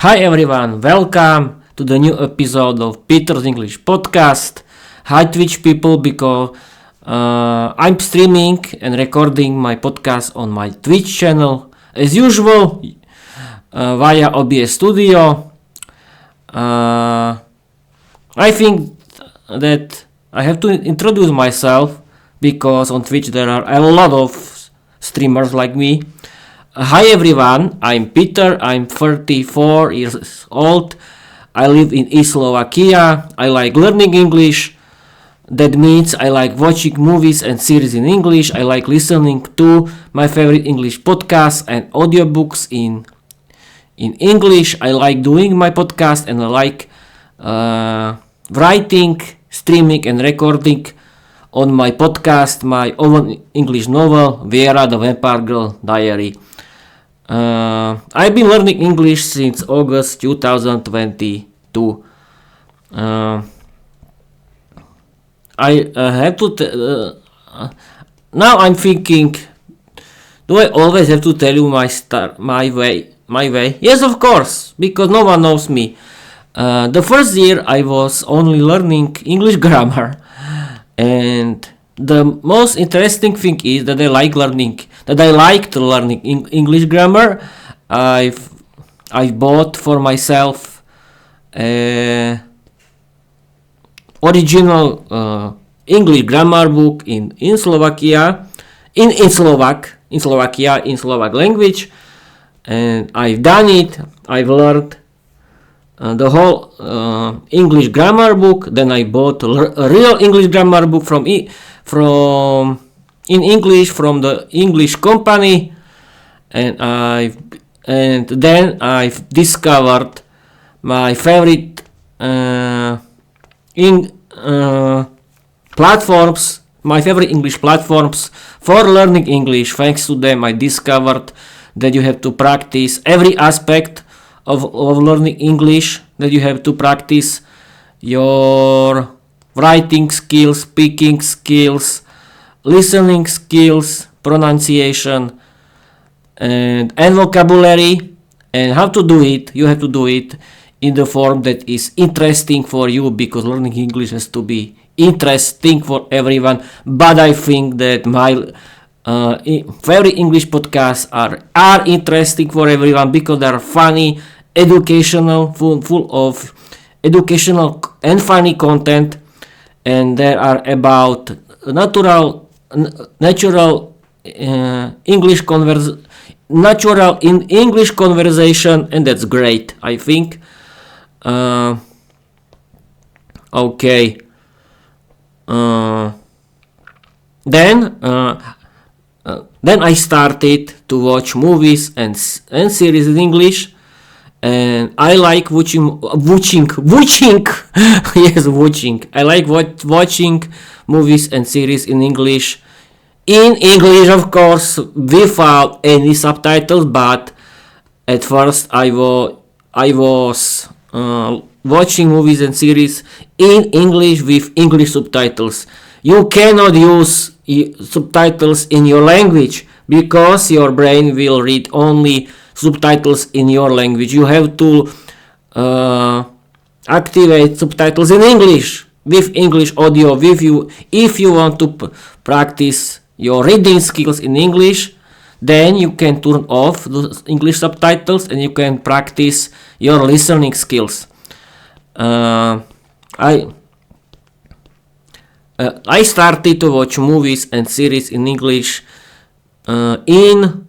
Hi everyone, welcome to the new episode of Peter's English podcast. Hi Twitch people, because I'm streaming and recording my podcast on my Twitch channel as usual via OBS Studio. I think that I have to introduce myself because on Twitch there are a lot of streamers like me. Hi everyone, I'm Peter, I'm 34 years old, I live in East Slovakia, I like learning English, that means I like watching movies and series in English, I like listening to my favorite English podcasts and audiobooks in English, I like doing my podcast and I like writing, streaming and recording on my podcast my own English novel, Viera the Vampire Diary. I've been learning English since August 2022. I have to now I'm thinking, do I always have to tell you my way? Yes, of course, because no one knows me. The first year I was only learning English grammar, and the most interesting thing is that I liked learning English grammar. I've bought for myself original English grammar book in Slovakia, in Slovak language, and I've done it. I've learned the whole English grammar book. Then I bought a real English grammar book from English from the English company, and then I've discovered my favorite platforms, my favorite English platforms for learning English. Thanks to them, I discovered that you have to practice every aspect of learning English, that you have to practice your writing skills, speaking skills, listening skills, pronunciation, and vocabulary. And how to do it? You have to do it in the form that is interesting for you, because learning English has to be interesting for everyone. But I think that my favorite English podcasts are interesting for everyone, because they are funny, educational, full of educational and funny content, and they are about natural English natural in English conversation, and that's great, I think. Okay. Then I started to watch movies and series in English, and I like watching. Yes, watching. I like watching movies and series in English. In English, of course, without any subtitles. But at first, I was watching movies and series in English with English subtitles. You cannot use subtitles in your language, because your brain will read only subtitles in your language. You have to activate subtitles in English with English audio with you if you want to practice your reading skills in English. Then you can turn off the English subtitles and you can practice your listening skills. I started to watch movies and series in English in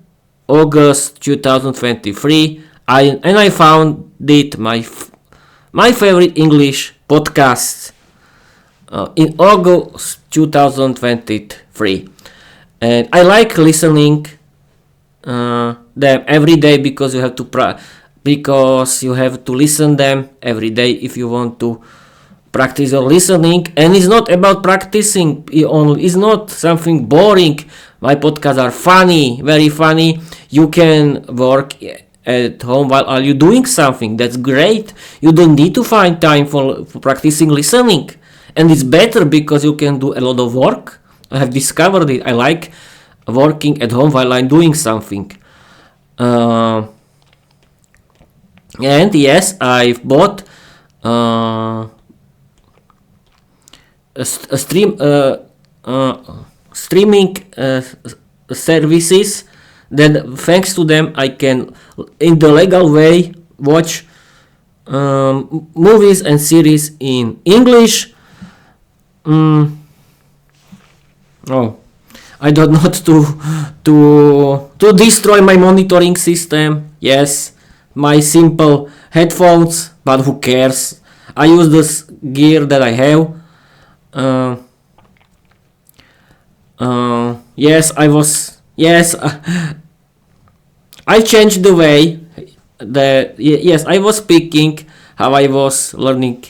August 2023, and I found it my favorite English podcasts in August 2023, and I like listening them every day, because you have to listen them every day if you want to practice your listening. And it's not about practicing only, it's not something boring. My podcasts are funny, very funny. You can work at home while you're doing something. That's great. You don't need to find time for practicing listening, and it's better because you can do a lot of work. I have discovered it. I like working at home while I'm doing something. And yes, I've bought a streaming services. Then thanks to them, I can, in the legal way, watch movies and series in English. Oh, I don't want to destroy my monitoring system. Yes, my simple headphones, but who cares? I use this gear that I have. Yes, I was. Yes, I changed the way that. Yes, I was speaking how I was learning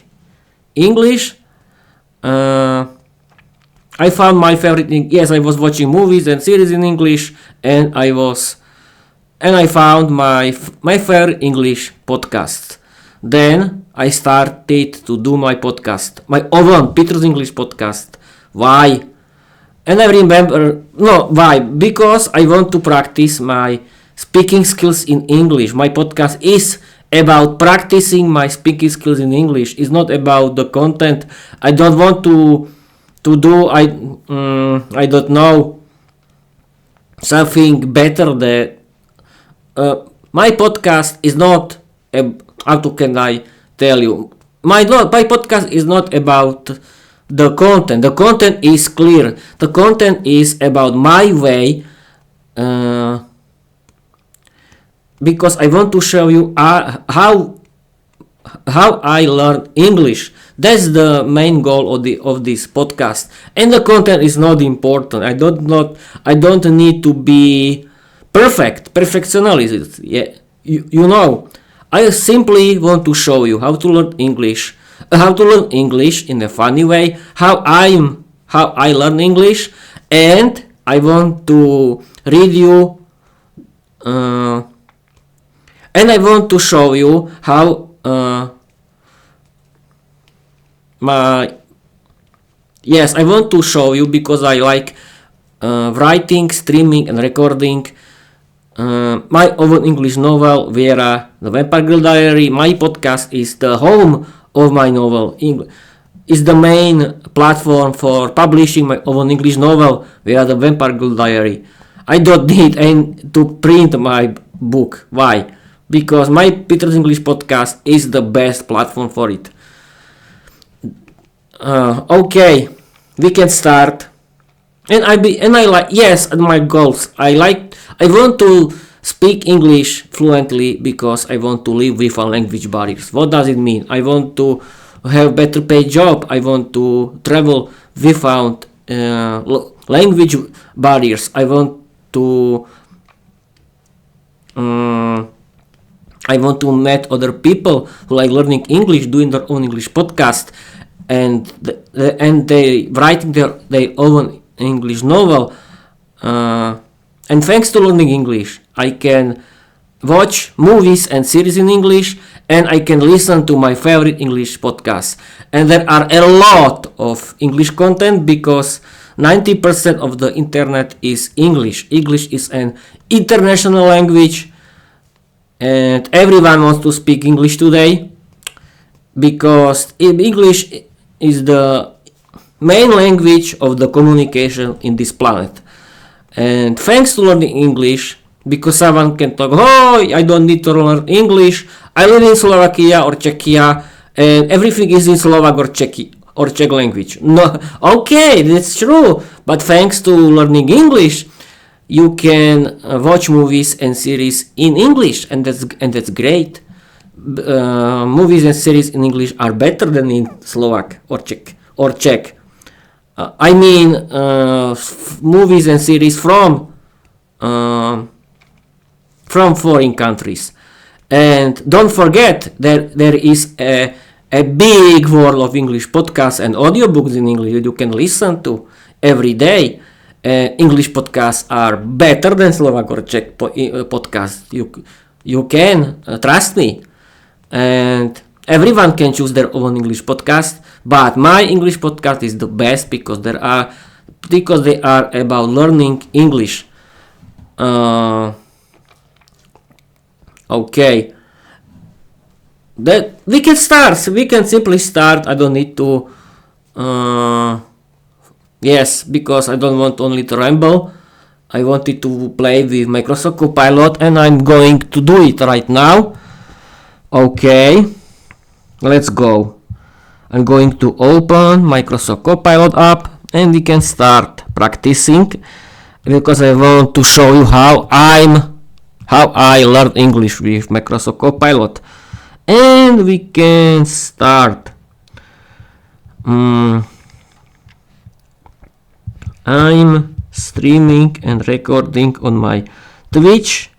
English. I found my favorite. Yes, I was watching movies and series in English, and I found my favorite English podcast. Then I started to do my podcast, my own Peter's English podcast. Why? And I remember, no, why? Because I want to practice my speaking skills in English. My podcast is about practicing my speaking skills in English. It's not about the content. I don't want to do. I don't know, something better that my podcast is not. How can I tell you? My podcast is not about the content. The content is clear. The content is about my way, because I want to show you how I learn English. That's the main goal of this podcast. And the content is not important. I don't need to be perfectionist. Yeah, you know. I simply want to show you how to learn English. How to learn English in a funny way. How I learn English, and I want to read you. And I want to show you how I want to show you, because I like writing, streaming, and recording my own English novel, Viera the Vampire Diary. My podcast is the home of my novel. Is the main platform for publishing my own English novel, Viera the Vampire Diary. I don't need to print my book. Why? Because my Peter's English podcast is the best platform for it. Okay, we can start. And I like, yes, my goals. I want to speak English fluently because I want to live without language barriers. What does it mean? I want to have better paid job. I want to travel without language barriers. I want to meet other people who like learning English, doing their own English podcast, and they writing their own English novel. And thanks to learning English, I can watch movies and series in English, and I can listen to my favorite English podcasts. And there are a lot of English content because 90% of the internet is English. English is an international language, and everyone wants to speak English today because English is the main language of the communication in this planet. And thanks to learning English, because someone can talk, oh, I don't need to learn English, I live in Slovakia or Czechia, and everything is in Slovak or Czech language. No, okay, that's true, but thanks to learning English, you can watch movies and series in English, and that's great. Movies and series in English are better than in Slovak or Czech. I mean, movies and series from foreign countries. And don't forget that there is a big world of English podcasts and audiobooks in English that you can listen to every day. English podcasts are better than Slovak or Czech podcasts. You can trust me. And everyone can choose their own English podcast, but my English podcast is the best because they are about learning English. Okay. that we can start. We can simply start. I don't need to. Yes, because I don't want only to ramble. I wanted to play with Microsoft Copilot, and I'm going to do it right now. Okay, let's go. I'm going to open Microsoft Copilot app, and we can start practicing, because I want to show you how I learned English with Microsoft Copilot. And we can start. I'm streaming and recording on my Twitch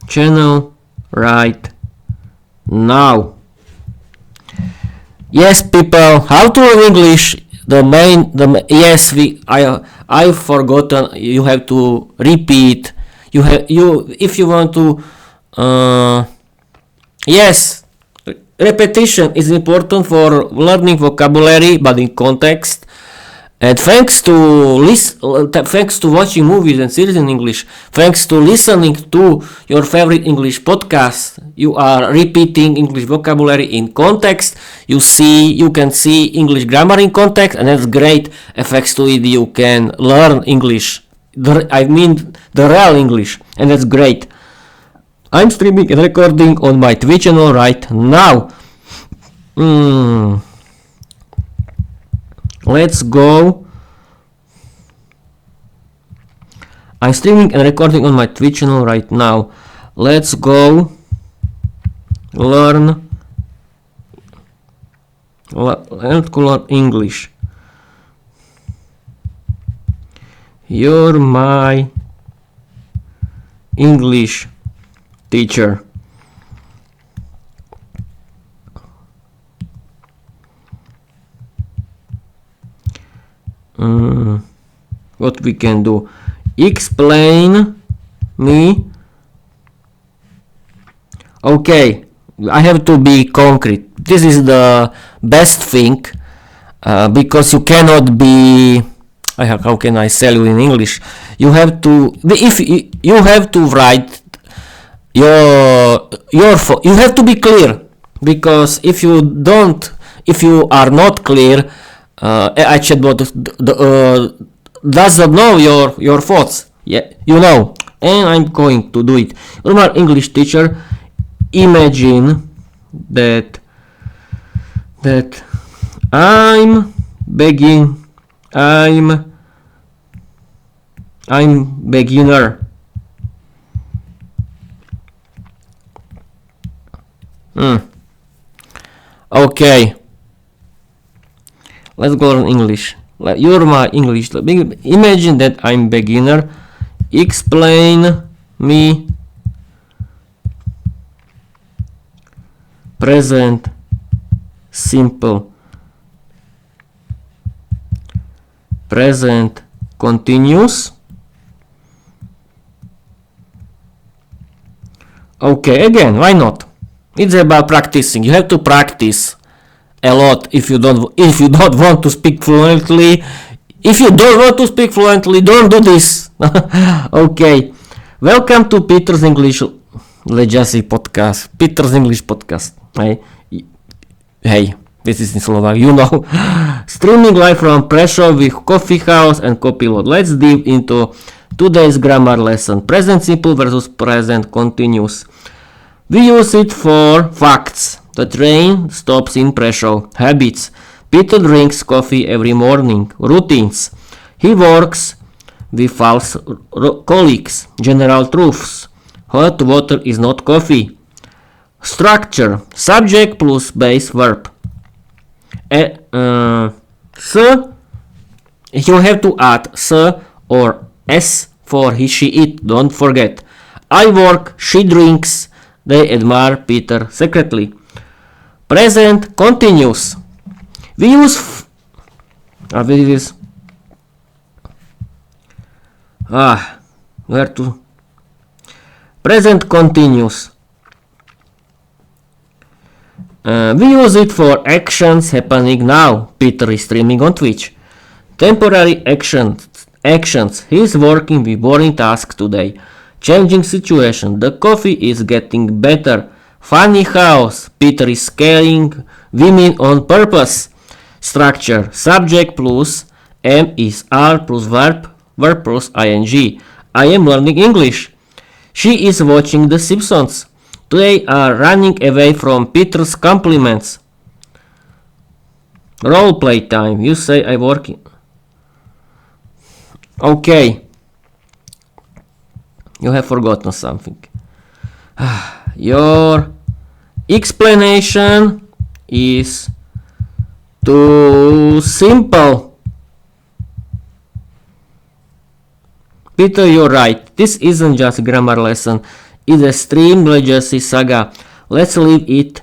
channel right now. Yes, people, how to learn English? I've forgotten. You have to repeat. If you want to. Yes, repetition is important for learning vocabulary, but in context. And thanks to watching movies and series in English, thanks to listening to your favorite English podcast, you are repeating English vocabulary in context. You can see English grammar in context, and that's great. And thanks to it, you can learn English. The real English, and that's great. I'm streaming and recording on my Twitch channel right now. Let's go. I'm streaming and recording on my Twitch channel right now. Let's go. Learn English. You're my English teacher. What we can do? Explain me. Okay, I have to be concrete. This is the best thing, because you cannot be. How can I tell you in English? You have to. If you have to write you have to be clear, because if you are not clear, a chatbot doesn't know your thoughts. Yeah, you know. And I'm going to do it. Normal English teacher. Imagine that I'm beginner. Okay. Let's go on English. You're my English. Imagine that I'm beginner. Explain me present simple, present continuous. Okay, again, why not? It's about practicing. You have to practice a lot if you don't want to speak fluently. If you don't want to speak fluently, don't do this. Okay. Welcome to Peter's English Legacy podcast. Peter's English podcast. Hey, this is in Slovak, you know. Streaming live from Prešov with Coffee House and Copilot. Let's dive into today's grammar lesson. Present simple versus present continuous. We use it for facts. The train stops in Prešov. Habits. Peter drinks coffee every morning. Routines. He works with false colleagues. General truths. Hot water is not coffee. Structure. Subject plus base verb. You have to add s or s for he, she, it. Don't forget. I work. She drinks. They admire Peter secretly. Present continuous. We use where to? Present continuous. We use it for actions happening now. Peter is streaming on Twitch. Temporary actions. He is working with boring tasks today. Changing situation. The coffee is getting better. Funny house. Peter is scaring women on purpose. Structure. Subject plus am is are plus verb plus ing. I am learning English. She is watching The Simpsons. They are running away from Peter's compliments. Role play time. You say I working. Okay. You have forgotten something. Your explanation is too simple. Peter, you're right. This isn't just a grammar lesson. It's a stream legacy saga. Let's level it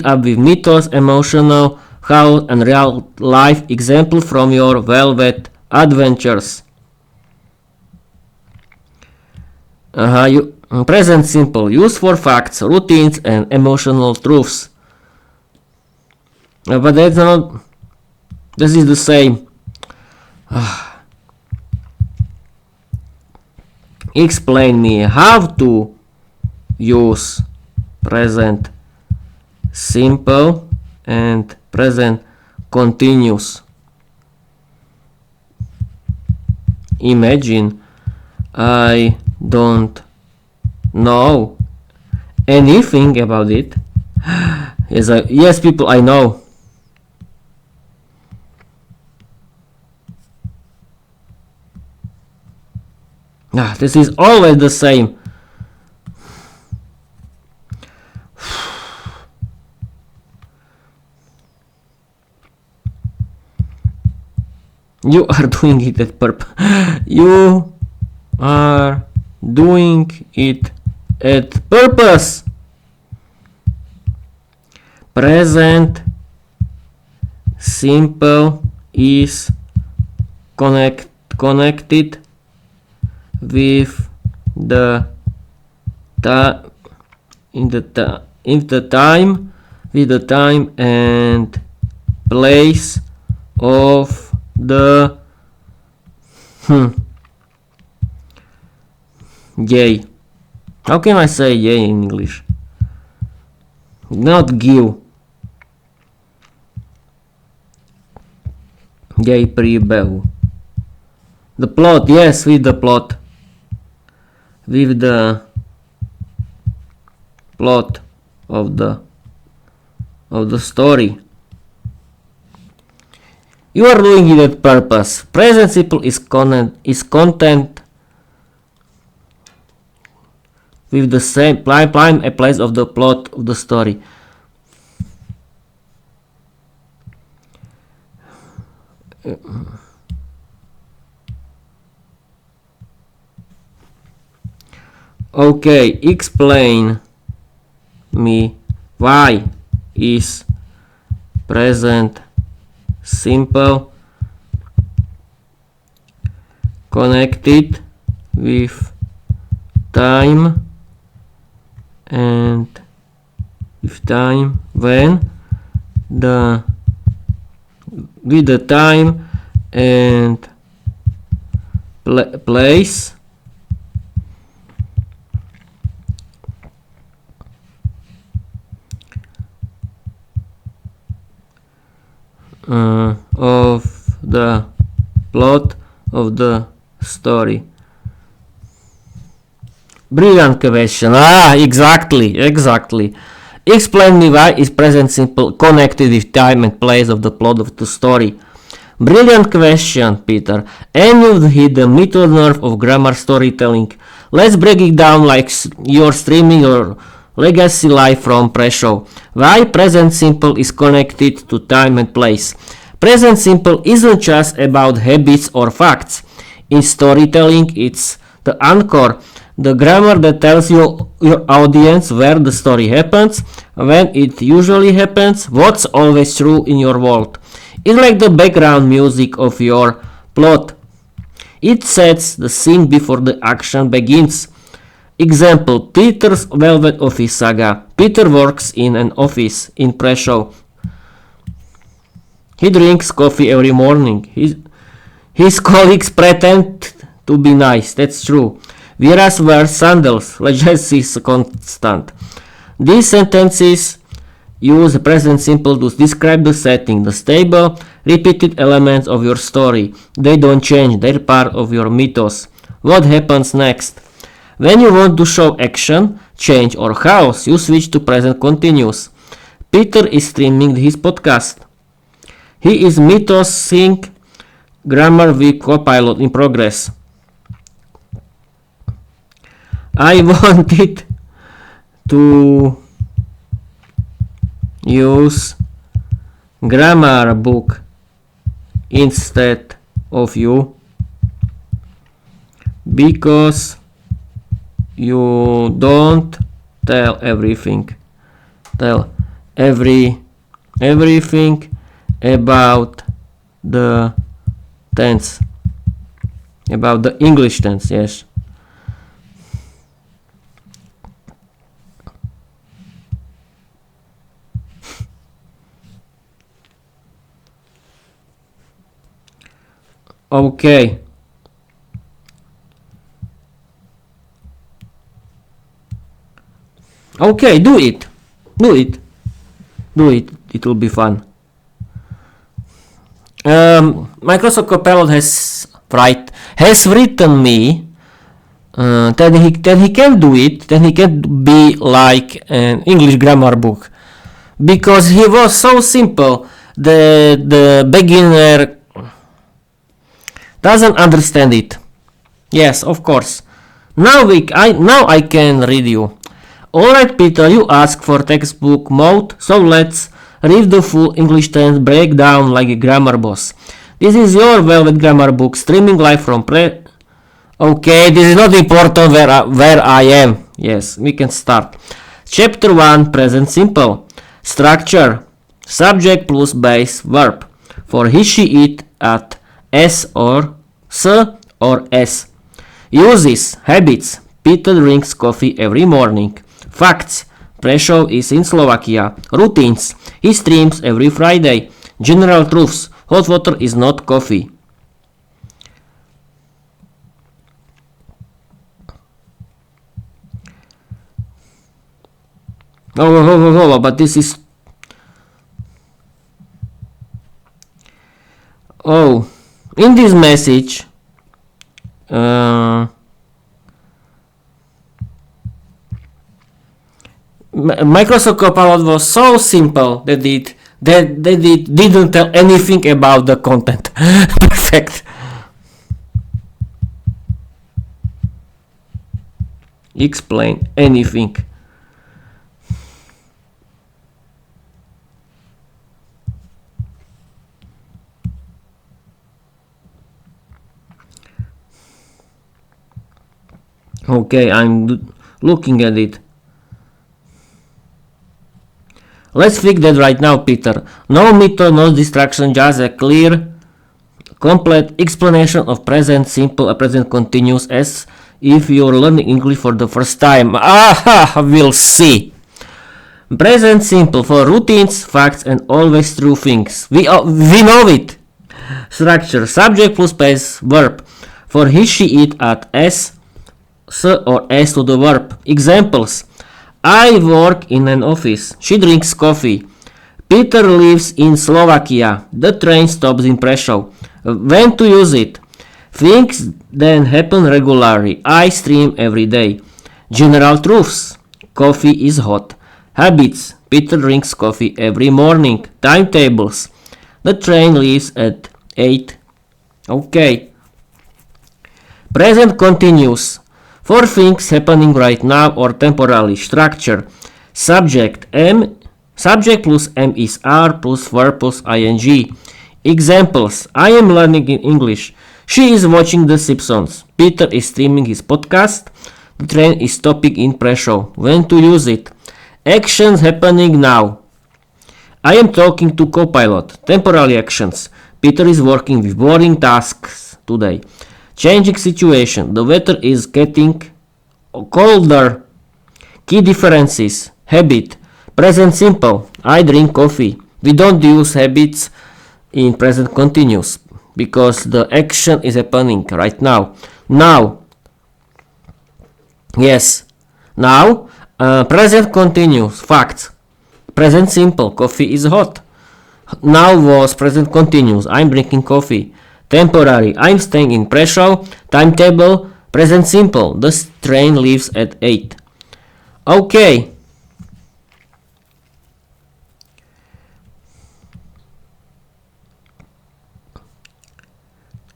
up with Mythos, emotional, how and real life example from your Velvet adventures. Present simple. Use for facts, routines, and emotional truths. But that's not. This is the same. Explain me how to use present simple and present continuous. Imagine I don't know anything about it. Yes, people, I know. This is always the same. You are doing it at purpose. You are doing it at purpose. Present simple is connected with the time and place of the yay. How can I say yay in English? Not give. Yay príbehu. The plot, yes, with the plot. With the plot of the story. You are doing it at purpose. Present simple is content with the same prime a place of the plot of the story. Okay, explain me why is present simple connected with time and with time when with the time and place of the plot of the story. Brilliant question. Exactly. Explain me why is present simple connected with time and place of the plot of the story. Brilliant question, Peter. And you've hit the middle nerve of grammar storytelling. Let's break it down like you're streaming your legacy live from pre-show. Why present simple is connected to time and place. Present simple isn't just about habits or facts. In storytelling, it's the anchor, the grammar that tells your audience where the story happens, when it usually happens, what's always true in your world. It's like the background music of your plot. It sets the scene before the action begins. Example, Peter's Velvet Office Saga. Peter works in an office in pre-show. He drinks coffee every morning. His colleagues pretend to be nice. That's true. Viera wears sandals. Legends is constant. These sentences use the present simple to describe the setting, the stable, repeated elements of your story. They don't change, they're part of your mythos. What happens next? When you want to show action, change, or chaos, you switch to present continuous. Peter is streaming his podcast. He is mythosing Grammar Week Copilot in progress. I wanted to use grammar book instead of you because you don't tell everything about the tense, about the English tense. Yes. Okay. Okay, do it. It will be fun. Microsoft Copilot has written me that he can do it, that he can be like an English grammar book, because he was so simple. The beginner doesn't understand it. Yes, of course. Now I can read you. Alright, Peter, you ask for textbook mode, so let's read the full English tense breakdown like a grammar boss. This is your Velvet Grammar book streaming live from Okay, this is not important where I am. Yes, we can start. Chapter 1, present simple. Structure. Subject plus base verb. For he, she, it at S or S or S. Uses. Habits. Peter drinks coffee every morning. Facts. Prešov is in Slovakia. Routines. He streams every Friday. General truths. Hot water is not coffee. Oh, but this is... Oh, in this message... Microsoft Copilot was so simple that it didn't tell anything about the content. Perfect. Explain anything. Okay, I'm looking at it. Let's fix that right now, Peter. No mythos, no distraction, just a clear, complete explanation of present simple, present continuous, as if you're learning English for the first time. We'll see. Present simple for routines, facts, and always true things. We know it. Structure. Subject plus base verb. For he, she, it at S or S to the verb. Examples. I work in an office. She drinks coffee. Peter lives in Slovakia. The train stops in Prešov. When to use it? Things then happen regularly. I stream every day. General truths. Coffee is hot. Habits. Peter drinks coffee every morning. Timetables. The train leaves at 8. Okay. Present continuous. For things happening right now or temporarily. Structure. Subject plus M is R plus verb plus ing. Examples. I am learning in English. She is watching The Simpsons. Peter is streaming his podcast. The train is stopping in Prešov. When to use it? Actions happening now. I am talking to Copilot. Temporary actions. Peter is working with boring tasks today. Changing situation. The weather is getting colder. Key differences. Habit. Present simple. I drink coffee. We don't use habits in present continuous because the action is happening right now. Now, Yes. Now, present continuous. Facts. Present simple. Coffee is hot. Now was present continuous. I'm drinking coffee. Temporary. I'm staying in pre-show. Timetable. Present simple. The train leaves at 8. Okay.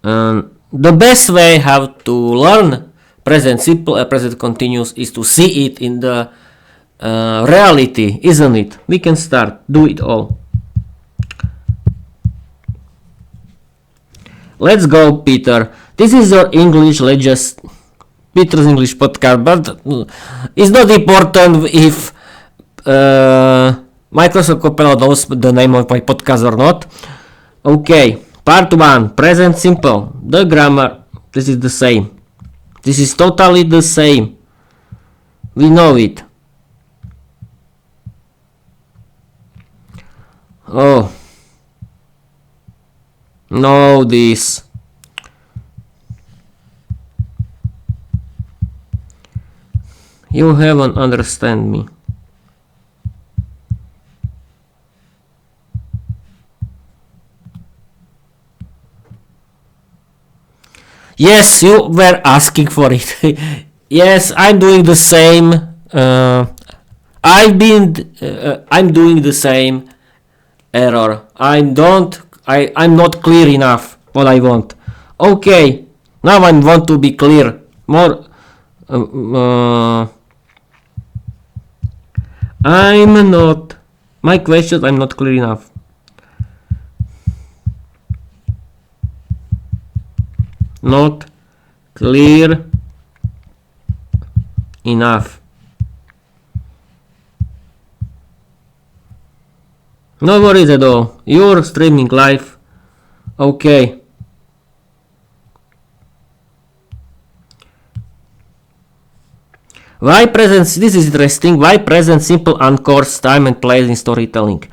The best way how to learn present simple and present continuous is to see it in the reality, isn't it? We can start. Do it all. Let's go, Peter. This is your English. Let's just Peter's English podcast, but it's not important if Microsoft Copilot knows the name of my podcast or not. Okay, part 1, present simple. The grammar, this is the same. This is totally the same. We know it. Oh. No, this. You haven't understand me. Yes, you were asking for it. Yes, I'm doing the same. I'm doing the same error. I'm not clear enough what I want. Okay, now I want to be clear. More. I'm not. My questions. I'm not clear enough. Not clear enough. No worries at all. You're streaming live. Okay. Why present? This is interesting. Why present simple anchors time and place in storytelling?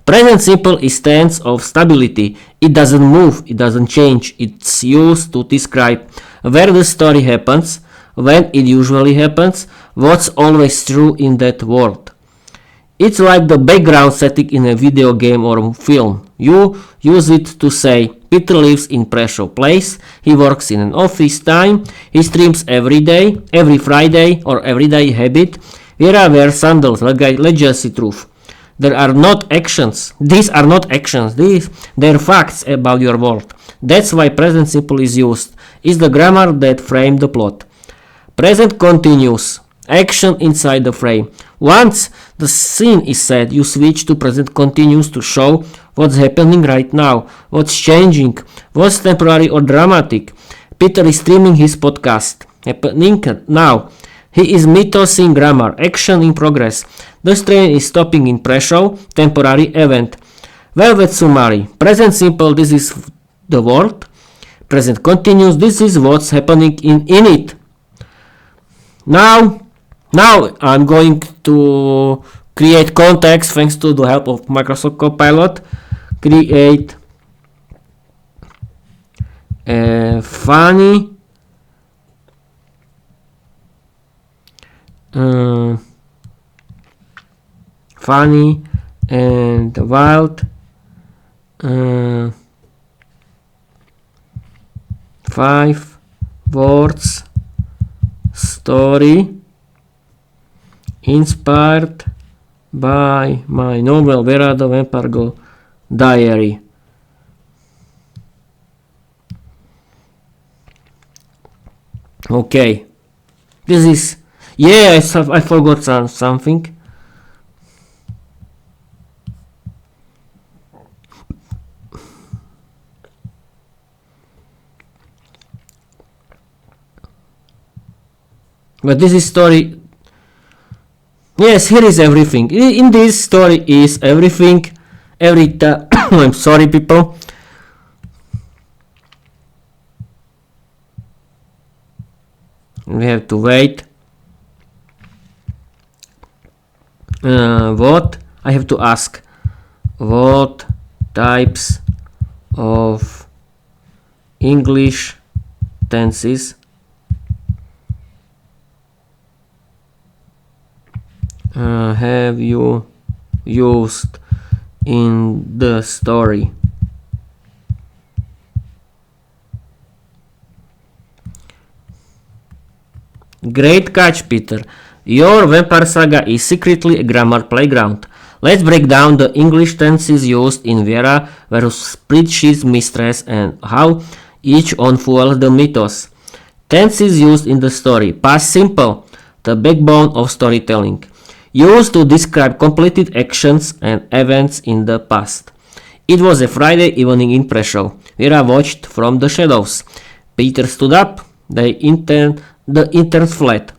Present simple is tense of stability. It doesn't move, it doesn't change. It's used to describe where the story happens, when it usually happens, what's always true in that world. It's like the background setting in a video game or film. You use it to say, Peter lives in pressure place, he works in an office time, he streams every day, every Friday or everyday habit. Viera wears sandals, let's just see truth. There are not actions. These are not actions. They're facts about your world. That's why present simple is used. It's the grammar that framed the plot. Present continuous. Action inside the frame. Once the scene is set, you switch to present continuous to show what's happening right now, what's changing, what's temporary or dramatic. Peter is streaming his podcast. Happening now. He is Mythos in grammar. Action in progress. The train is stopping in pre-show. Temporary event. Velvet summary. Present simple. This is the world. Present continuous. This is what's happening in it. Now I'm going to create context thanks to the help of Microsoft Copilot. Create a funny and wild 5 words story inspired by my novel Viera the Vampire Goddess diary. Okay, this is I forgot something. But this is story. Yes, here is everything. In this story is everything. I'm sorry, people. We have to wait. What? I have to ask. What types of English tenses have you used in the story? Great catch, Peter. Your Vampire Saga is secretly a grammar playground. Let's break down the English tenses used in Viera versus Spreadsheet Mistress and how each unfolds the mythos. Tenses used in the story. Past simple, the backbone of storytelling. Used to describe completed actions and events in the past. It was a Friday evening in pre-show. Viera watched from the shadows. Peter stood up. The interns fled.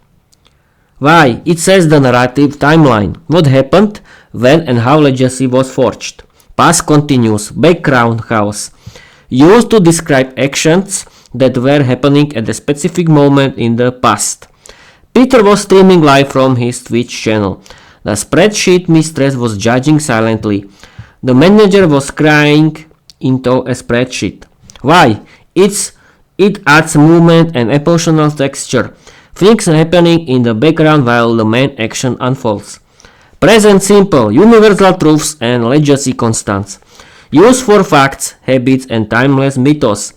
Why? It says the narrative timeline. What happened, when and how legacy was forged. Past continuous. Background chaos. Used to describe actions that were happening at a specific moment in the past. Peter was streaming live from his Twitch channel. The spreadsheet mistress was judging silently. The manager was crying into a spreadsheet. Why? It adds movement and emotional texture. Things happening in the background while the main action unfolds. Present simple, universal truths and legacy constants. Use for facts, habits and timeless mythos.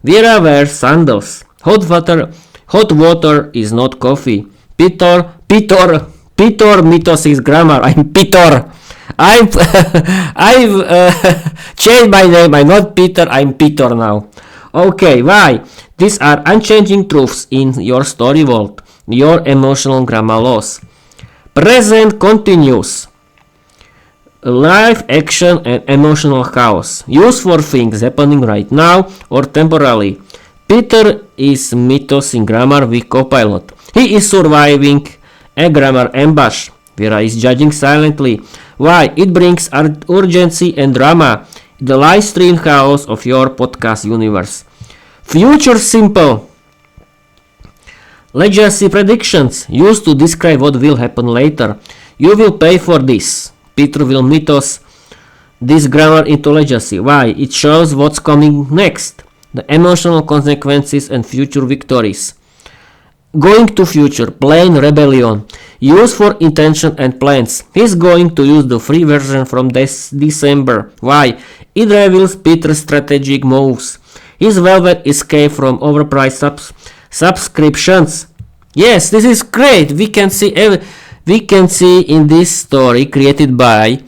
Viera wears sandals. Hot water is not coffee. Peter, mythos is grammar. I'm Peter. I've changed my name. I'm not Peter, I'm Peter now. Okay, why? These are unchanging truths in your story world, your emotional grammar laws. Present continuous. Live action and emotional chaos. Used for things happening right now or temporarily. Peter is mythos in grammar with Copilot. He is surviving a grammar ambush. Viera is judging silently. Why? It brings urgency and drama. The live stream chaos of your podcast universe. Future simple. Legacy predictions used to describe what will happen later. You will pay for this. Peter will mythos this grammar into legacy. Why? It shows what's coming next. The emotional consequences and future victories. Going to future. Plain rebellion. Use for intention and plans. He's going to use the free version from this December. Why? It reveals Peter's strategic moves. His velvet escape from overpriced subscriptions. Yes, this is great. We can see in this story created by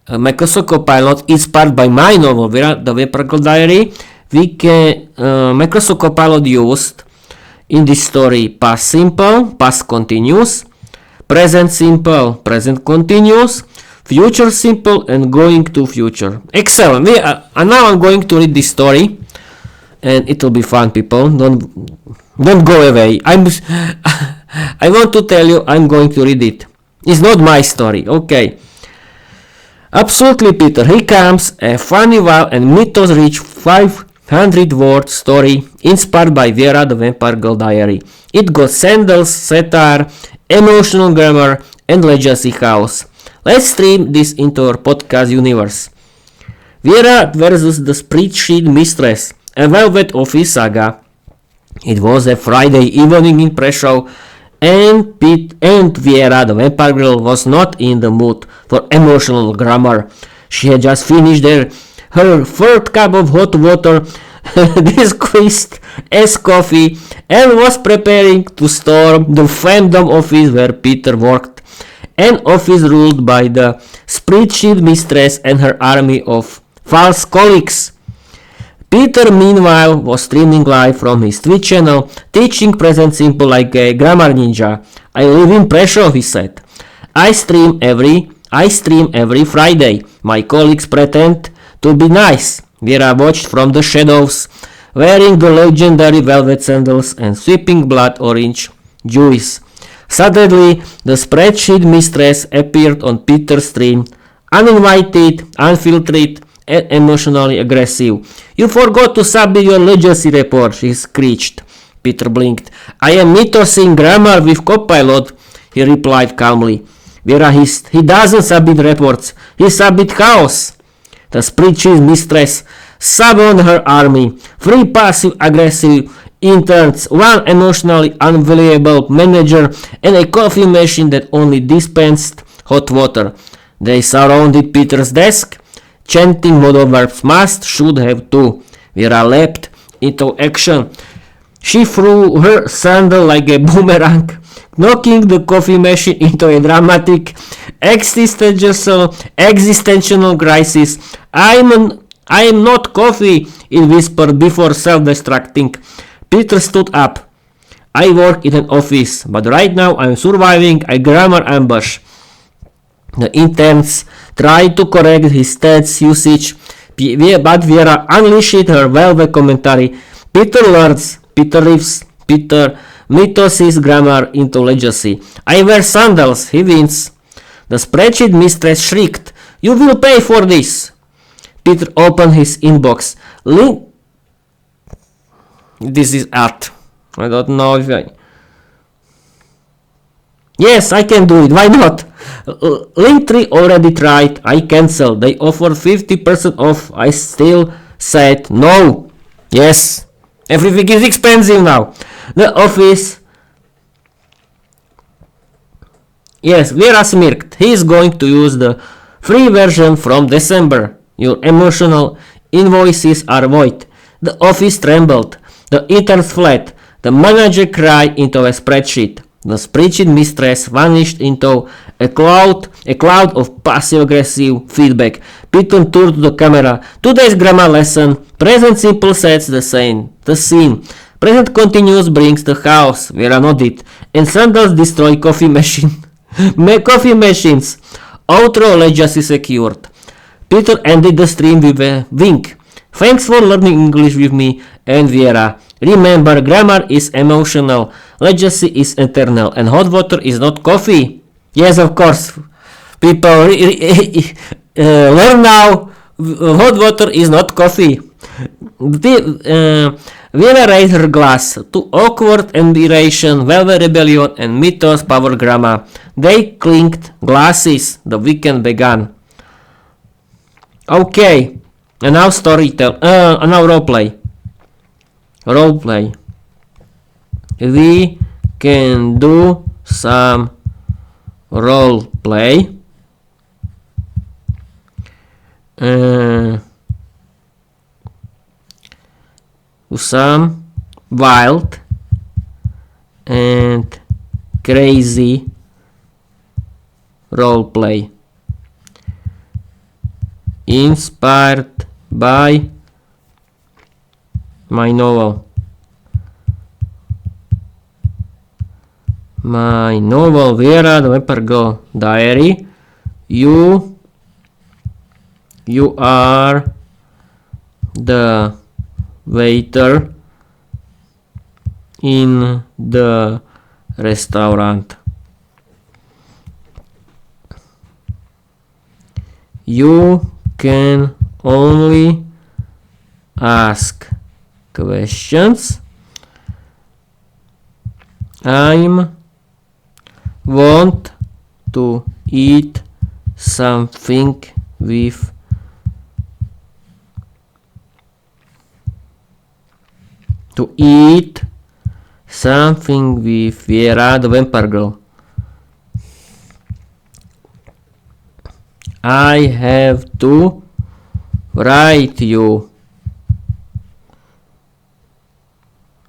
Microsoft Copilot, inspired by my novel Viera the Vampire Diary. Microsoft Copilot used in this story past simple, past continuous, present simple, present continuous, future simple, and going to future. Excellent. Now I'm going to read this story. And it will be fun, people. Don't go away. I want to tell you, I'm going to read it. It's not my story. Okay. Absolutely, Peter. Here comes a funny, wild and mythos-rich 500-word story inspired by Viera the Vampire Diary. It got Sandals, satire, emotional grammar, and legacy chaos. Let's stream this into our podcast universe. Viera versus the spreadsheet mistress. A Velvet Office saga. It was a Friday evening in pre-show, and Viera the Vampire Girl was not in the mood for emotional grammar. She had just finished her third cup of hot water, disquised as coffee, and was preparing to storm the fandom office where Peter worked, an office ruled by the spreadsheet mistress and her army of false colleagues. Peter, meanwhile, was streaming live from his Twitch channel, teaching present simple like a grammar ninja. I live in pre-show, he said. I stream every Friday. My colleagues pretend to be nice. Viera watched from the shadows, wearing the legendary velvet sandals and sweeping blood orange juice. Suddenly, the spreadsheet mistress appeared on Peter's stream, uninvited, unfiltered, and emotionally aggressive. You forgot to submit your legacy report, she screeched. Peter blinked. I am mythosing grammar with Copilot, he replied calmly. Viera hissed. He doesn't submit reports, he submit chaos. The spreadsheet mistress summoned her army, three passive-aggressive interns, one emotionally unavailable manager, and a coffee machine that only dispensed hot water. They surrounded Peter's desk, chanting modal verbs must, should, have to. Viera leapt into action. She threw her sandal like a boomerang, knocking the coffee machine into a dramatic existential crisis. I am not coffee, it whispered before self-destructing. Peter stood up. I work in an office, but right now I'm surviving a grammar ambush. The interns tried to correct his stance usage, but Viera unleashed her velvet commentary. Peter learns, Peter lives, Peter Mythos' grammar into legacy. I wear sandals, he wins. The spreadsheet mistress shrieked, "You will pay for this!" Peter opened his inbox. This is art. I don't know if I... Yes, I can do it. Why not? Linktree already tried. I cancelled. They offered 50% off. I still said no. Yes, everything is expensive now. The office... Yes, Viera smirked. He is going to use the free version from December. Your emotional invoices are void. The office trembled. The interns fled. The manager cried into a spreadsheet. The spreadsheet mistress vanished into a cloud of passive-aggressive feedback. Peter turned to the camera. Today's grammar lesson. Present simple sets the scene. Present continuous brings the chaos. Viera nodded. And Sandals destroy coffee machine. Coffee machines. Outro legacy secured. Peter ended the stream with a wink. Thanks for learning English with me and Viera. Remember, grammar is emotional, legacy is eternal, and hot water is not coffee. Yes, of course. People learn now. Hot water is not coffee. Viera raised her glass to awkward admiration, velvet rebellion, and Mythos power grammar. They clinked glasses. The weekend began. Okay, and now now roleplay. We can do some roleplay. Some wild and crazy roleplay inspired by my novel Viera the Vampire Diary. You are the waiter in the restaurant. You can only ask questions. I want to eat something with Viera the Vampire Girl. I have to write you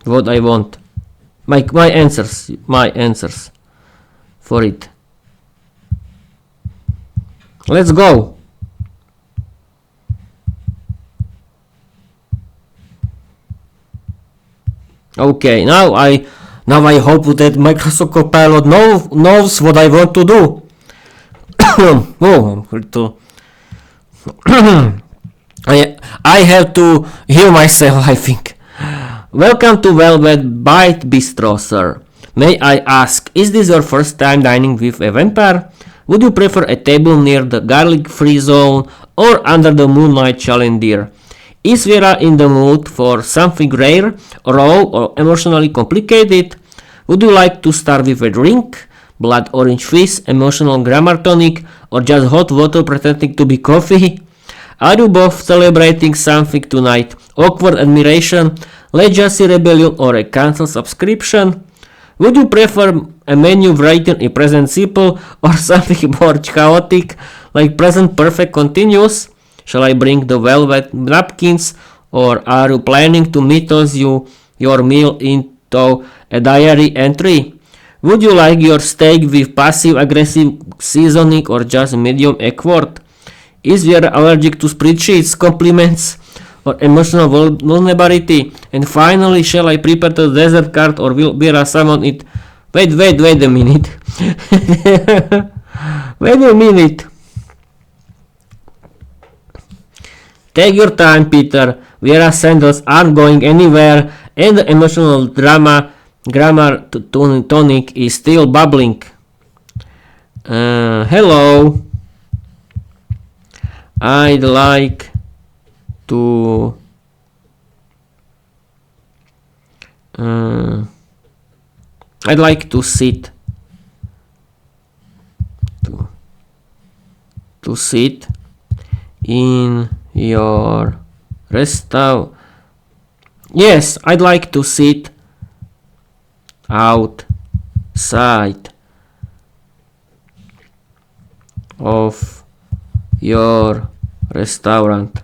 what I want. My answers for it. Let's go. Okay, now I hope that Microsoft Copilot knows what I want to do. I have to hear myself, I think. Welcome to Velvet Bite Bistro, sir. May I ask, is this your first time dining with a vampire? Would you prefer a table near the garlic-free zone or under the moonlight chandelier? Is Viera in the mood for something rare, raw, or emotionally complicated? Would you like to start with a drink, blood orange fizz, emotional grammar tonic, or just hot water pretending to be coffee? Are you both celebrating something tonight? Awkward admiration, Legacy Rebellion, or a cancel subscription? Would you prefer a menu written in present simple or something more chaotic like present perfect continuous? Shall I bring the velvet napkins, or are you planning to Mythos your meal into a diary entry? Would you like your steak with passive aggressive seasoning or just medium awkward? Is Viera allergic to spreadsheets, compliments, or emotional vulnerability? And finally, shall I prepare the dessert card, or will Viera summon it? Wait a minute. Wait a minute. Take your time, Peter. Viera Sandals aren't going anywhere, and the emotional grammar tonic is still bubbling. Hello. I'd like to sit in your restaurant. Yes, I'd like to sit outside of your restaurant.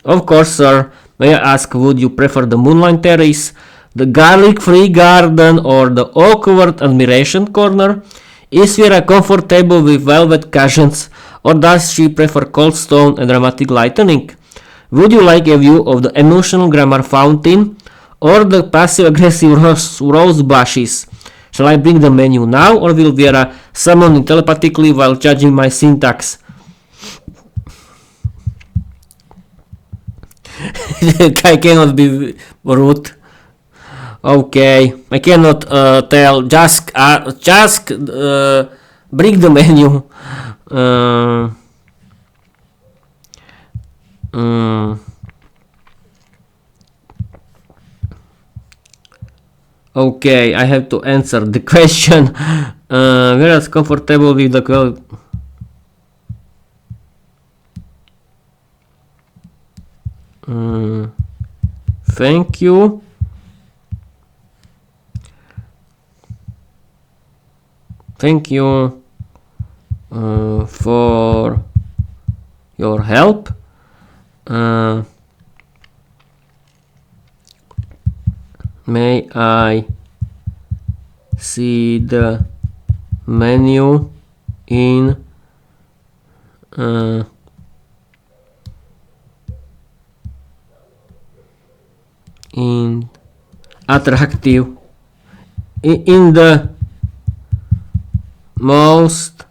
Of course, sir. May I ask, would you prefer the Moonlight Terrace, the garlic-free garden, or the awkward admiration corner? Is Viera comfortable with velvet cushions, or does she prefer cold stone and dramatic lightning? Would you like a view of the emotional grammar fountain, or the passive-aggressive rose bushes? Shall I bring the menu now, or will Viera summon it telepathically while judging my syntax? I cannot be rude. Okay, I cannot tell. Just bring the menu. Okay, I have to answer the question. Where is comfortable with the quality? Thank you. Thank you for your help. May I see the menu in attractive in the most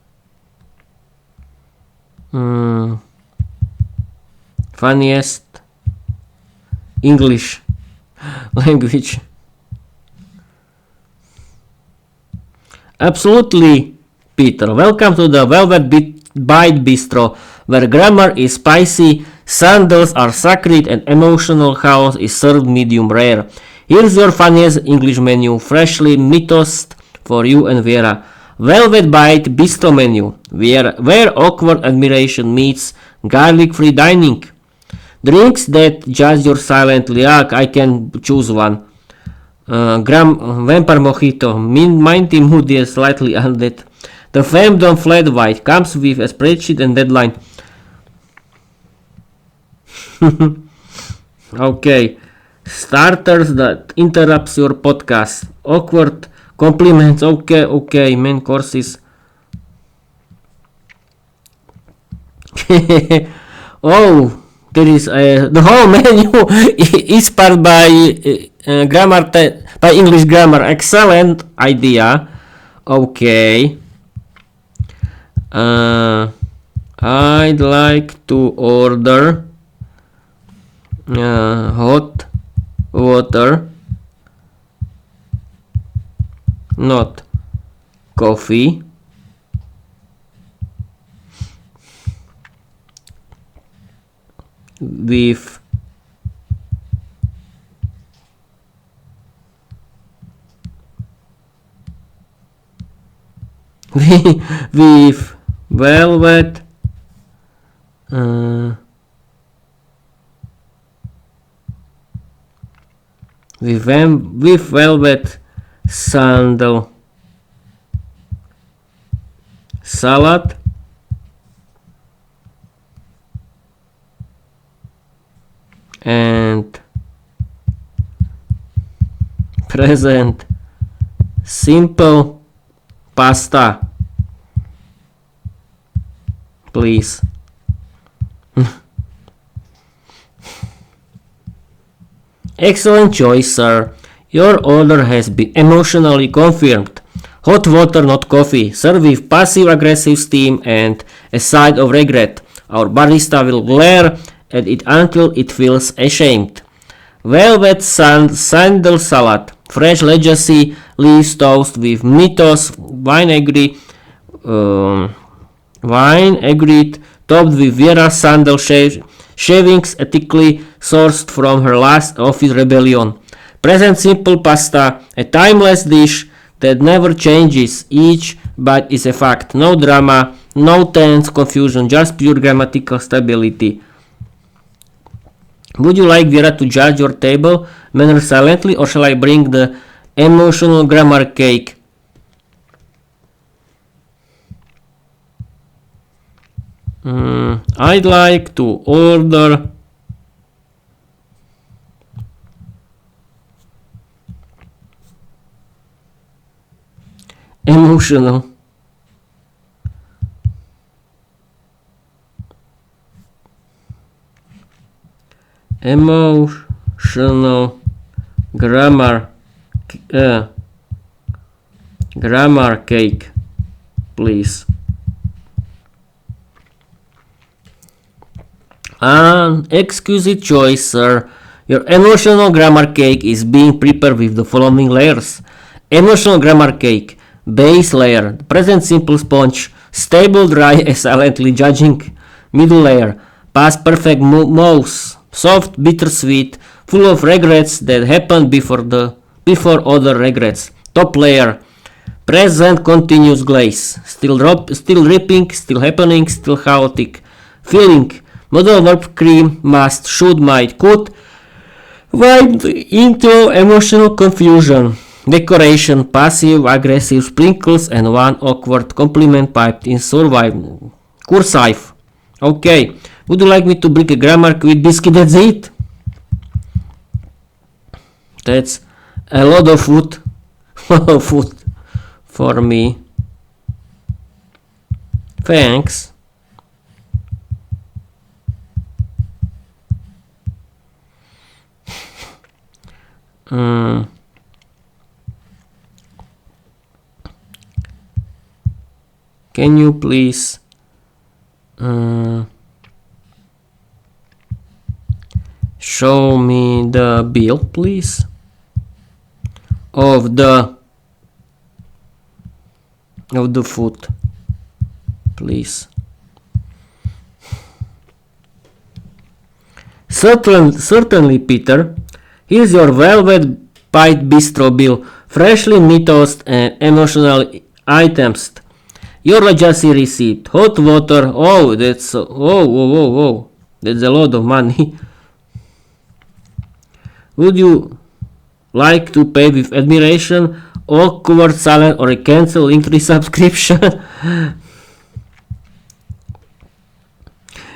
funniest English language. Absolutely, Peter. Welcome to the Velvet Bite Bistro, where grammar is spicy, sandals are sacred, and emotional chaos is served medium rare. Here's your funniest English menu, freshly mythosed for you and Viera. Velvet Bite Bistro menu, where awkward admiration meets garlic-free dining. Drinks that judge your silently. I can choose one. Vampire Mojito, minty moody and slightly undead. The Femdom Flat White comes with a spreadsheet and deadline. Okay. Starters that interrupts your podcast. Awkward compliments. Okay. Main courses. Oh, there is the whole menu is part by by English grammar. Excellent idea. Okay. I'd like to order hot water, not coffee. With velvet with velvet sandal salad and present simple pasta, please. Excellent choice, sir. Your order has been emotionally confirmed. Hot water, not coffee. Serve with passive-aggressive steam and a side of regret. Our barista will glare at it until it feels ashamed. Velvet sandal salad. Fresh legacy leaves toast with Mythos vinegary, topped with Viera sandal shavings ethically sourced from her last office rebellion. Present simple pasta, a timeless dish that never changes. Each bite is a fact. No drama, no tense confusion, just pure grammatical stability. Would you like Viera to judge your table manner silently, or shall I bring the emotional grammar cake? I'd like to order emotional grammar cake, please. An exquisite choice, sir. Your emotional grammar cake is being prepared with the following layers. Emotional grammar cake. Base layer. Present simple sponge. Stable dry silently judging. Middle layer. Past perfect mousse. Soft bittersweet. Full of regrets that happened before other regrets. Top layer. Present continuous glaze. Still dripping, still happening, still chaotic. Filling. Model verb cream, must, should, might, could, wiped into emotional confusion. Decoration, passive, aggressive sprinkles, and one awkward compliment piped in cursive. Okay, would you like me to bring a grammar with biscuit? That's it. That's a lot of food. For me. Thanks. Can you please show me the bill, please, of the food, please? Certainly, Peter. Here's your velvet pie bistro bill, freshly mythos and emotional items. Your legacy receipt, hot water. Oh, that's that's a lot of money. Would you like to pay with admiration, awkward silence, or a cancel Linktree subscription?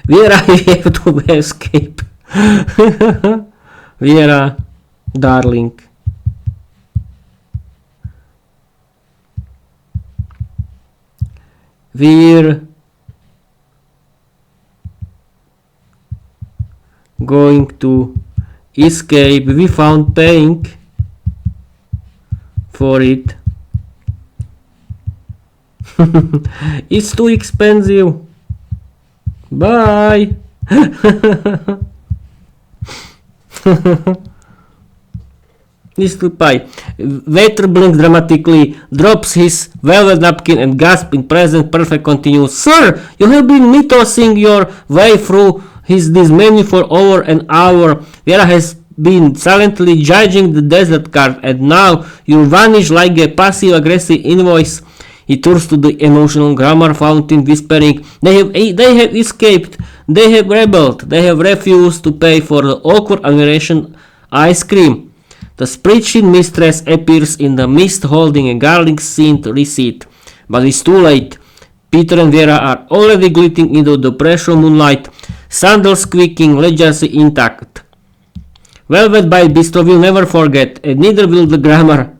Viera, we have to escape. Viera, darling. We're going to escape. We found paying for it. It's too expensive. Bye. Mr. Pie. Waiter blinks dramatically, drops his velvet napkin and gasps in present perfect continuous. Sir, you have been mythosing your way through this menu for over an hour. Viera has been silently judging the dessert cart, and now you vanish like a passive-aggressive invoice. He turns to the emotional grammar fountain, whispering, They have escaped. They have rebelled. They have refused to pay for the awkward admiration ice cream. The spreadsheet mistress appears in the mist holding a garlic scent receipt, but it's too late. Peter and Viera are already glittering into the precious moonlight, sandals squeaking, legacy intact. Velvet by Bistro will never forget, and neither will the grammar.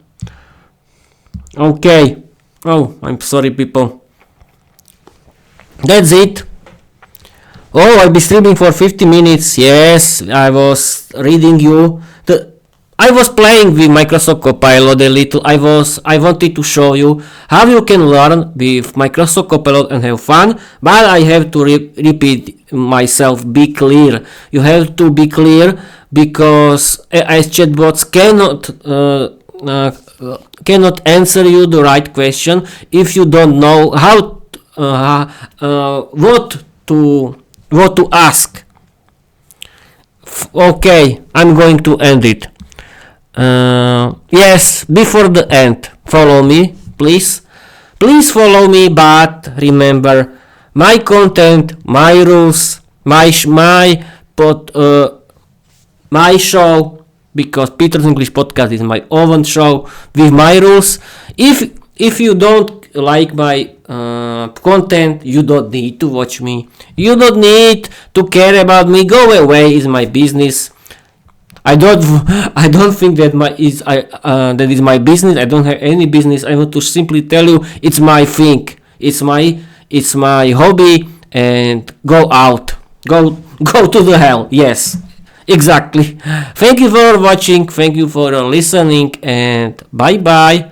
Okay. Oh, I'm sorry, people. That's it. Oh, I'll be streaming for 50 minutes. Yes, I was reading you. I was playing with Microsoft Copilot a little. I wanted to show you how you can learn with Microsoft Copilot and have fun, but I have to repeat myself, be clear. You have to be clear because AI chatbots cannot answer you the right question if you don't know what to ask. Okay, I'm going to end it. Yes, before the end, follow me, please. Please follow me, but remember, my content, my rules, my show, because Peter's English Podcast is my own show with my rules. If you don't like my content, you don't need to watch me. You don't need to care about me. Go away. It's my business. I don't think that that is my business. I don't have any business. I want to simply tell you it's my thing. It's my hobby, and go out. Go to the hell. Yes. Exactly. Thank you for watching. Thank you for listening, and bye bye.